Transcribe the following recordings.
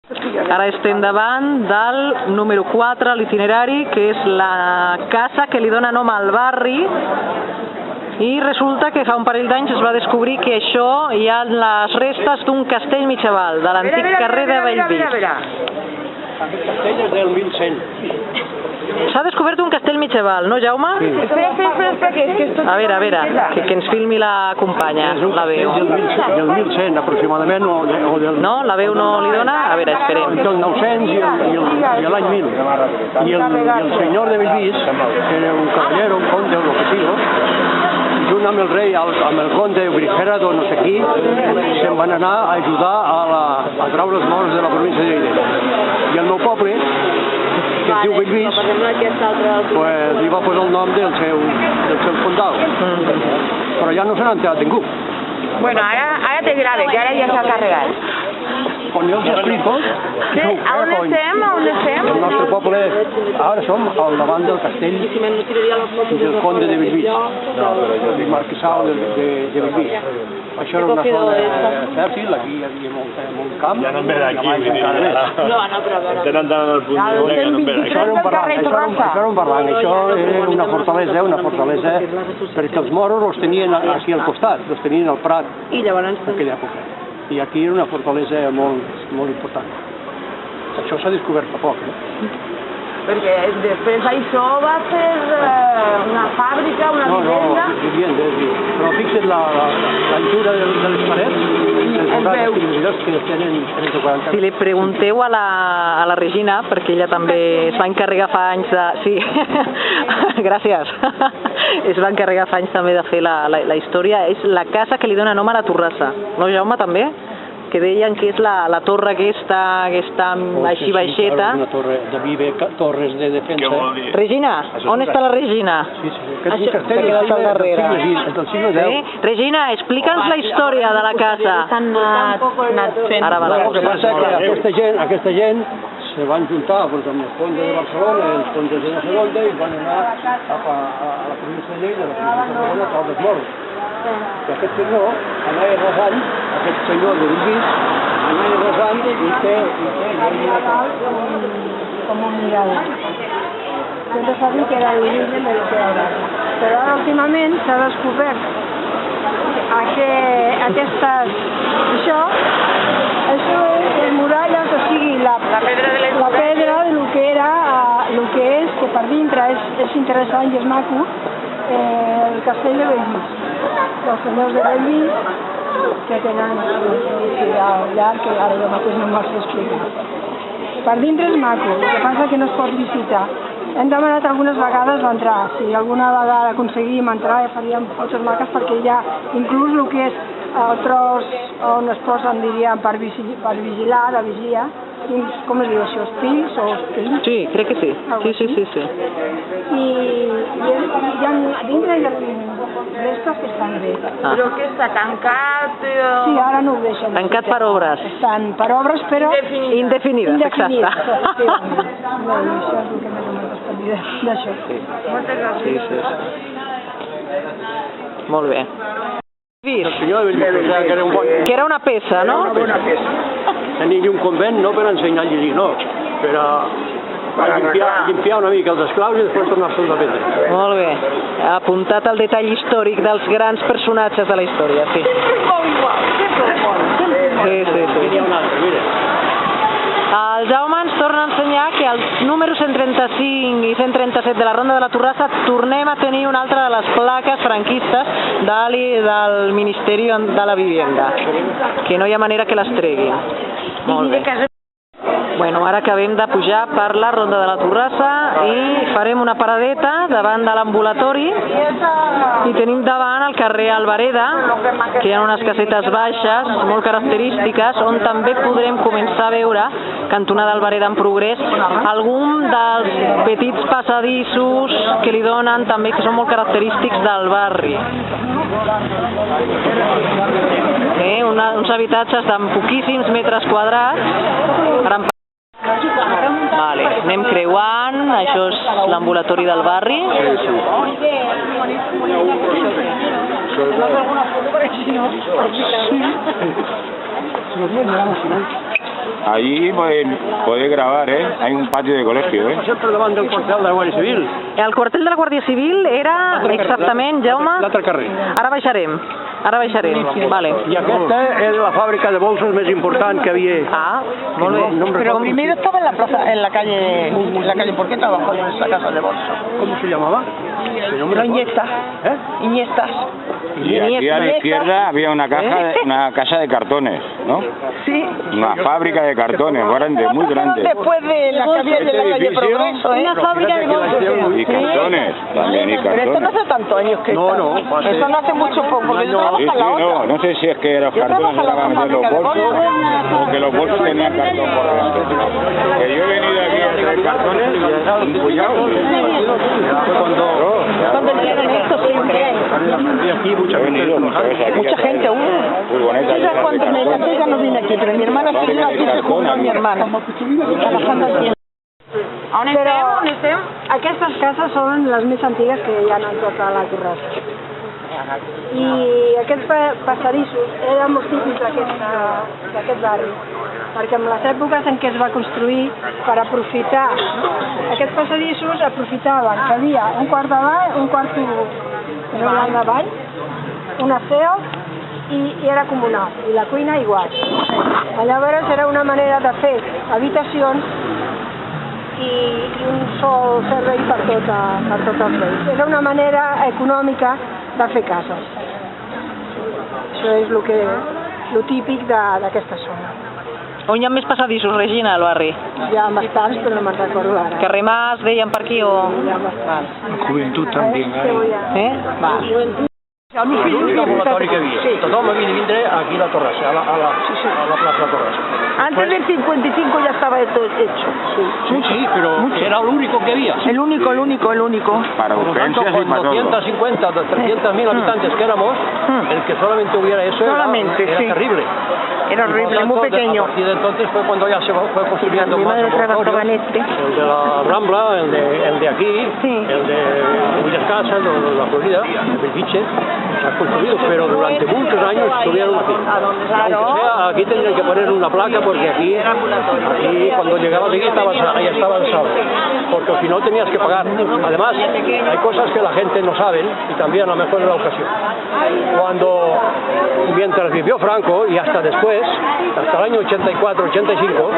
Ara estem davant del número 4 a l'itinerari, que és la casa que li dona nom al barri, i resulta que fa un parell d'anys es va descobrir que això hi ha les restes d'un castell mitjaval, de l'antic carrer de Bellvís. Aquest castell és del 1100. S'ha descobert un castell mitjaval, no, Jaume? Sí. Espera, que és que esto... A veure, que ens filmi la companya, la veu. Del 1100 aproximadament, o del... No, la veu no li dona? A veure, esperem. Entre el 900 i l'any 1000. I el senyor de Bellvís, que era un caballero, un conde o el que sigui, junt amb el rei, amb el conde Brijera o no sé qui, se'n van anar a ajudar a treure els morts de la província de Lleida. I el meu poble, que es diu Bellvís, li va posar el nom del seu fondal. Però ja no se n'ha enterat ningú. Bueno, ara te grave, que ara ja s'ha carregat. Quan jo els explico... Sí, a on estem? El nostre poble, ara som al davant del castell del conde de Bellvís, del marquesau de Bellvís. Això era una zona fèrtil, aquí hi havia molt camp. Ja no en ve d'aquí, vull dir. No, però... Estem entrant al punt de que no en ve d'aquí. Això era un barranc, això era una fortalesa, perquè els moros els tenien aquí al costat, els tenien al Prat, en aquella època. I aquí era una fortalesa molt important. Això s'ha descobert fa poc, Perquè després això va ser una fàbrica, una vivenda... No, vivenda, però fixa't l'altura de les parets, les que tenen 30-40 Si li pregunteu a la Regina, perquè ella també es va encarregar fa anys de... Sí, gràcies. Es va encarregar fa anys també de fer la història. És la casa que li dona nom a la Torrassa. No, Jaume, també? Que deien que és la torre aquesta així baixeta. Una torre de vive, torres de defensa. Regina, on està la Regina? Sí, aquest és un castell del segle X. Regina, explica'ns la història de la casa. Ara va. El que passa és que aquesta gent se van juntar amb els condes de Barcelona i els condes de Segona i van anar cap a la província de Lleida, la província de Barcelona, cap als moros. I aquest senyor anava resant, aquest senyor de Bellvís, anava resant i té com un mirador. Jo sabia que era l'origen de lo que era. Però ara últimament s'ha descobert això és muralles, o sigui, la pedra de lo que era, lo que és, que per dintre és interessant i és maco, el castell de Bellvís. Els senyors de Bellvís que tenen llarg, que ara jo mateix no m'ho sé explicar. Per dintre és maco, el que passa que no es pot visitar. Hem demanat algunes vegades d'entrar. Si alguna vegada aconseguim entrar, faríem fotos maques perquè hi ha inclús el que és el tros on es posen, diríem, per vigilar, la vigia. Com es diu això? Espills o espills? Sí, crec que sí. Sí. I hi ha dintre hi ha restes que estan bé. Però que està tancat... Sí, ara no ho deixen. Tancat per obres. Estan per obres, però... Indefinides, exacte. Bueno, això és el que més o menys pot dir d'això. Moltes gràcies. Sí. Molt bé. El senyor de Bellvís, que era una peça, no? Una bona peça. Tenia un convent no per ensenyar a llegir, no, per limpiar una mica els esclaus i després tornar-se'ls a vendre. Molt bé. Apuntat al detall històric dels grans personatges de la història, sí. Sí. El Jaume ens torna a ensenyar que als números 135 i 137 de la Ronda de la Torrassa tornem a tenir una altra de les plaques franquistes del Ministeri de la Vivienda, que no hi ha manera que les treguin. Molt bé. Bueno, ara acabem de pujar per la Ronda de la Torrassa i farem una paradeta davant de l'ambulatori i tenim davant el carrer Albareda, que hi ha unes casetes baixes molt característiques on també podrem començar a veure, cantonada Albareda en progrés, algun dels petits passadissos que li donen també, que són molt característics del barri. Uns habitatges de poquíssims metres quadrats. Vale, anem creuant, això és l'ambulatori del barri. Allí podéis grabar, ¿eh? Hay un patio de colegio, ¿eh? Sempre davant del quartel de la Guàrdia Civil. El quartel de la Guàrdia Civil era exactament, Jaume... L'altre carrer. Ara baixarem. Vale. I aquesta era la fàbrica de bolsos més important que havia. Ah, molt bé. Pero primero estaba en la plaza, en la calle Porqueta, abajo de esa casa de bolsa. ¿Cómo se llamaba? Los Iniestas. Iniestas. Y aquí a la izquierda había una casa de cartones, ¿no? Sí. Una fábrica de cartones, grande, muy grande. Después de la que había de la calle Progreso, ¿eh? Una fábrica de bolsos. Y cartones, también, y Pero esto no cartones. hace tantos años que No, está. no, hace- Eso no hace mucho poco, porque yo trabajo Sí, en sí, la otra. no sé si es que los Yo cartones trabajo en la estaban otra metiendo los fábrica de bolsos, o que los bolsos tenían cartón por dentro. Que yo he venido aquí a traer cartones y ya un puñado. Fue Cuando hicieron esto, y aquí mucha He gente. venido muchas veces aquí. mucha gente, Furgoneta Ella llena cuando de me cartones. ella no vine aquí, pero mi hermana sí vino aquí, se juntó mi hermana, trabajando aquí. Però aquestes cases són les més antigues que hi ha en tota la Torrassa. I aquests passadissos eren molt típics d'aquest barri, perquè en les èpoques en què es va construir per aprofitar aquests passadissos aprofitaven que havia un quart davall, un quart al davall, un aseo i era comunal, i la cuina igual. Llavors era una manera de fer habitacions i un sol servei per tots els veïns. Era una manera econòmica de fer cases. Això és el típic d'aquesta zona. On hi ha més passadissos, Regina, al barri? Hi ha bastants, però no me'n recordo ara. Carrer Mas, deien per aquí, o...? Hi ha bastants. Juventud també. Va. L'únic ambulatori que hi havia. Tothom havia de vindre aquí a la Torrassa, a la plaça de la Torrassa. Antes del 55 ya estaba esto hecho. Sí, pero era lo único que había. El único. Para Por lo tanto, urgencias y con para todo. 250, 300.000 habitantes que éramos, el que solamente hubiera eso Solamente, era sí. terrible. Era Y por horrible, tanto, muy pequeño. A partir de entonces fue cuando ya se fue construyendo Mi más madre trabajaba laboratorios. en este. El de la Rambla, el de aquí, Sí. el de Villas Casas, el de la Florida, el Belviche, se ha construido, pero durante muchos años estuvieron aquí. Aunque sea, aquí tendrían que poner una placa porque aquí cuando llegabas aquí ahí estaba el saldo, porque si no tenías que pagar. Además, hay cosas que la gente no sabe y también a lo mejor en la ocasión. Mientras vivió Franco y hasta después, hasta el año 84, 85,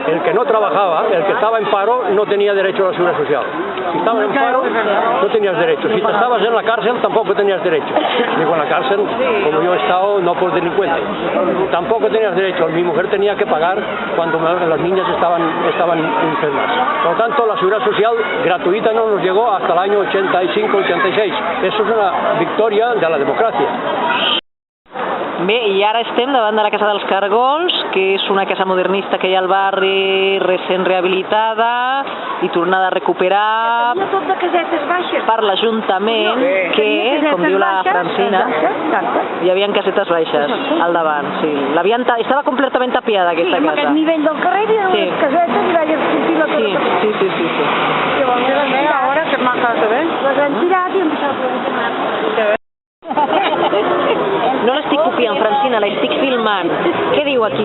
el que no trabajaba, el que estaba en paro, no tenía derecho a la seguridad social. Si estabas en paro, no tenías derecho. Si estabas en la cárcel, tampoco tenías derecho. Digo, en la cárcel, como yo he estado, no por delincuente. Tampoco tenías derecho. Mi mujer tenía que pagar cuando las niñas estaban enfermas. Por lo tanto, la seguridad social gratuita no nos llegó hasta el año 85, 86. Eso es una victoria de la democracia. Bé, i ara estem davant de la Casa dels Cargols, que és una casa modernista que hi ha al barri, recent rehabilitada i tornada a recuperar per l'Ajuntament, que, com diu la Francina, hi havia casetes baixes al davant. Sí. Estava completament tapiada aquesta casa. Aquest nivell del carrer hi ha unes casetes i vaig sortir la Sí. Ahora que más casa se ve. Les han tirat i han deixat la No l'estic copiant, Francina, l'estic filmant. Què diu aquí?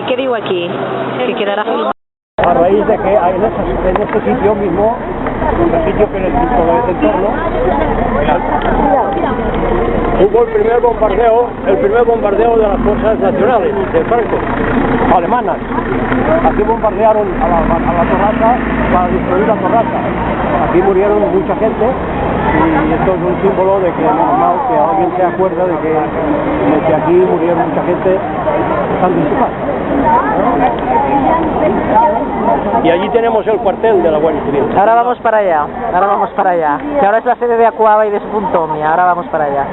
Que quedarà filmat. A raíz de que en este sitio mismo, el sitio que les todo este entorno, hubo el primer bombardeo de las fuerzas nacionales de Franco, alemanas. Aquí bombardearon a la Torrassa para destruir la Torrassa. Aquí murieron mucha gente y esto es un símbolo de que es normal que alguien se acuerda de que aquí murieron mucha gente estando en su casa. Y allí tenemos el cuartel de la Guardia Civil. Ahora vamos para allá, que ahora es la sede de Acuaba y de Spuntomia, ahora vamos para allá.